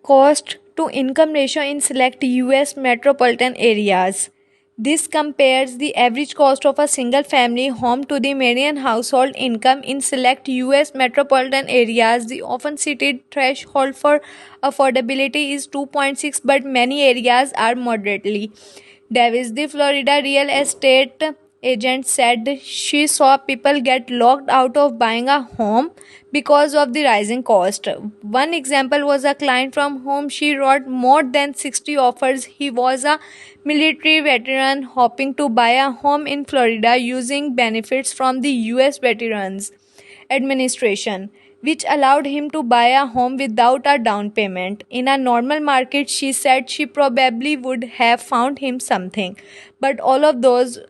cost to income ratio in select US metropolitan areas. This compares the average cost of a single family home to the median household income in select US metropolitan areas. The often cited threshold for affordability is 2.6, but many areas are moderately. Davis, the Florida real estate agent, said she saw people get locked out of buying a home because of the rising cost. One example was a client from whom she wrote more than 60 offers. He was a military veteran hoping to buy a home in Florida using benefits from the US Veterans Administration, which allowed him to buy a home without a down payment. In a normal market, she said she probably would have found him something, but all of those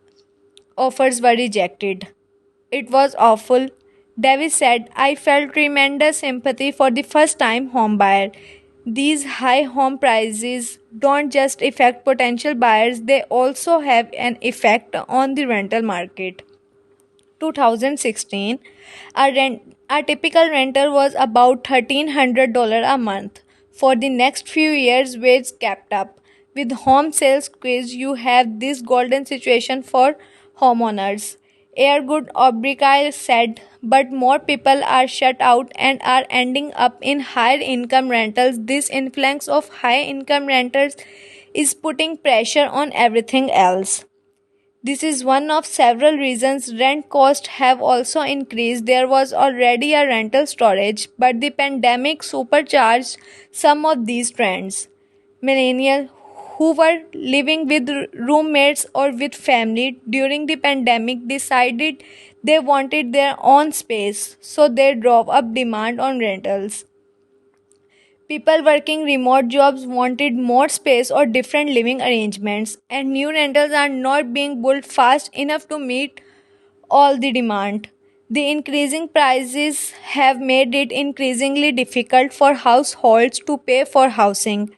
offers were rejected. It was awful. Davis said, I felt tremendous sympathy for the first time home buyer. These high home prices don't just affect potential buyers, they also have an effect on the rental market. 2016, a typical renter was about $1,300 a month. For the next few years, wages kept up. With home sales squeeze, you have this golden situation for homeowners. Airgood Obrikay said, but more people are shut out and are ending up in higher income rentals. This influx of high income renters is putting pressure on everything else. This is one of several reasons rent costs have also increased. There was already a rental shortage, but the pandemic supercharged some of these trends. Millennials who were living with roommates or with family during the pandemic decided they wanted their own space, so they drove up demand on rentals. People working remote jobs wanted more space or different living arrangements, and new rentals are not being built fast enough to meet all the demand. The increasing prices have made it increasingly difficult for households to pay for housing.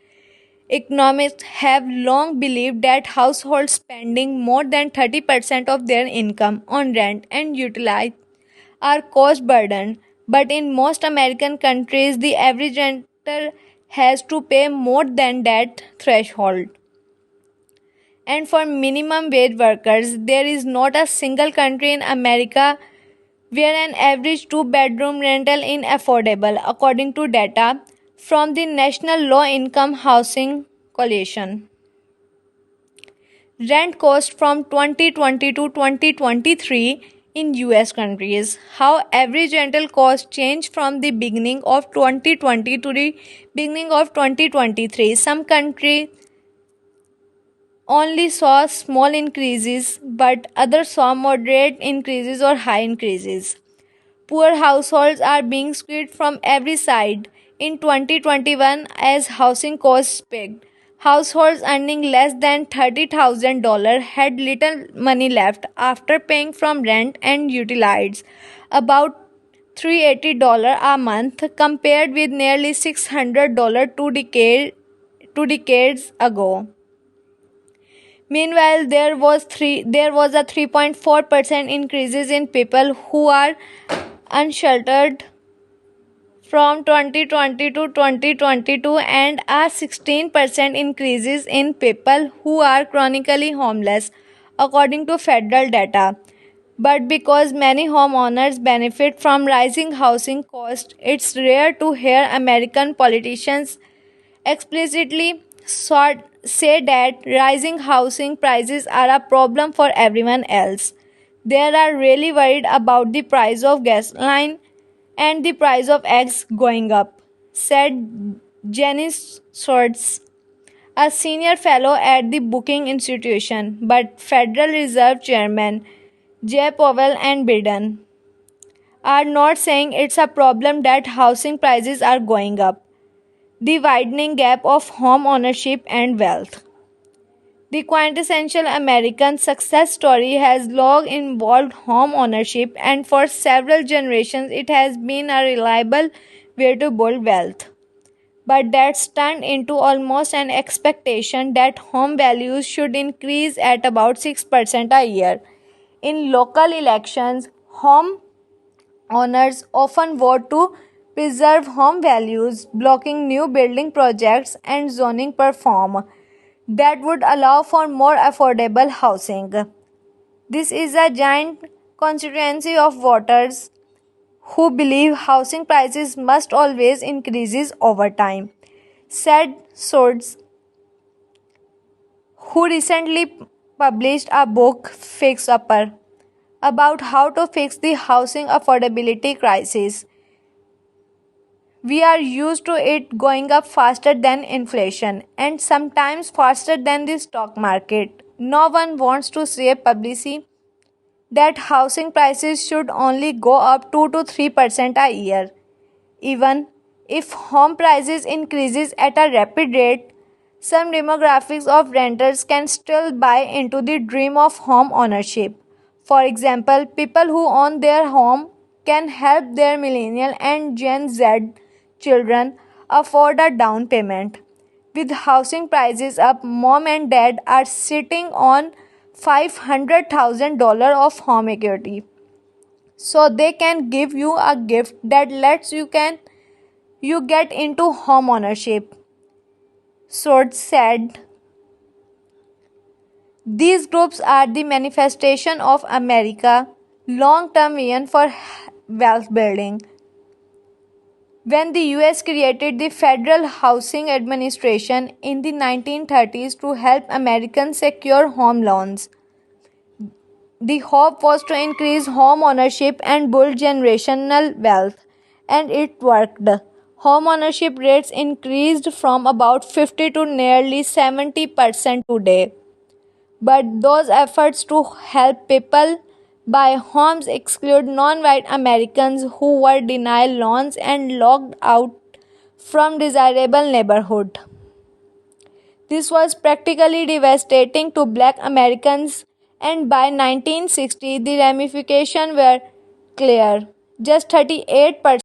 Economists have long believed that households spending more than 30% of their income on rent and utilize are cost burden, but in most American countries, the average renter has to pay more than that threshold. And for minimum wage workers, there is not a single country in America where an average two-bedroom rental is affordable, according to data from the National Low Income Housing Coalition. Rent cost from 2020 to 2023 in US countries. How average rental cost changed from the beginning of 2020 to the beginning of 2023. Some countries only saw small increases, but others saw moderate increases or high increases. Poor households are being squeezed from every side. In 2021, as housing costs peaked, households earning less than $30,000 had little money left after paying from rent and utilities, about $380 a month compared with nearly $600 two decades ago. Meanwhile, there was a 3.4% increases in people who are unsheltered from 2020 to 2022 and a 16% increases in people who are chronically homeless, according to federal data. But because many homeowners benefit from rising housing costs, it's rare to hear American politicians explicitly say that rising housing prices are a problem for everyone else. They are really worried about the price of gasoline and the price of eggs going up, said Janice Schwartz, a senior fellow at the Booking Institution, but Federal Reserve Chairman Jay Powell and Biden are not saying it's a problem that housing prices are going up. The widening gap of home ownership and wealth. The quintessential American success story has long involved home ownership, and for several generations it has been a reliable way to build wealth. But that's turned into almost an expectation that home values should increase at about 6% a year. In local elections, home owners often vote to preserve home values, blocking new building projects and zoning reform that would allow for more affordable housing. This is a giant constituency of voters who believe housing prices must always increases over time, said Swords, who recently published a book Fix Upper about how to fix the housing affordability crisis. We are used to it going up faster than inflation and sometimes faster than the stock market. No one wants to say publicly that housing prices should only go up 2 to 3% a year. Even if home prices increases at a rapid rate, some demographics of renters can still buy into the dream of home ownership. For example, people who own their home can help their millennial and Gen Z children afford a down payment. With housing prices up, mom and dad are sitting on $500,000 of home equity. So they can give you a gift that lets you get into home ownership. Swords said, these groups are the manifestation of America's long-term vision for wealth building. When the US created the Federal Housing Administration in the 1930s to help Americans secure home loans, the hope was to increase home ownership and build generational wealth, and it worked. Home ownership rates increased from about 50 to nearly 70% today. But those efforts to help people buy homes exclude non white Americans who were denied loans and locked out from desirable neighborhoods. This was practically devastating to black Americans, and by 1960 the ramifications were clear. Just 38%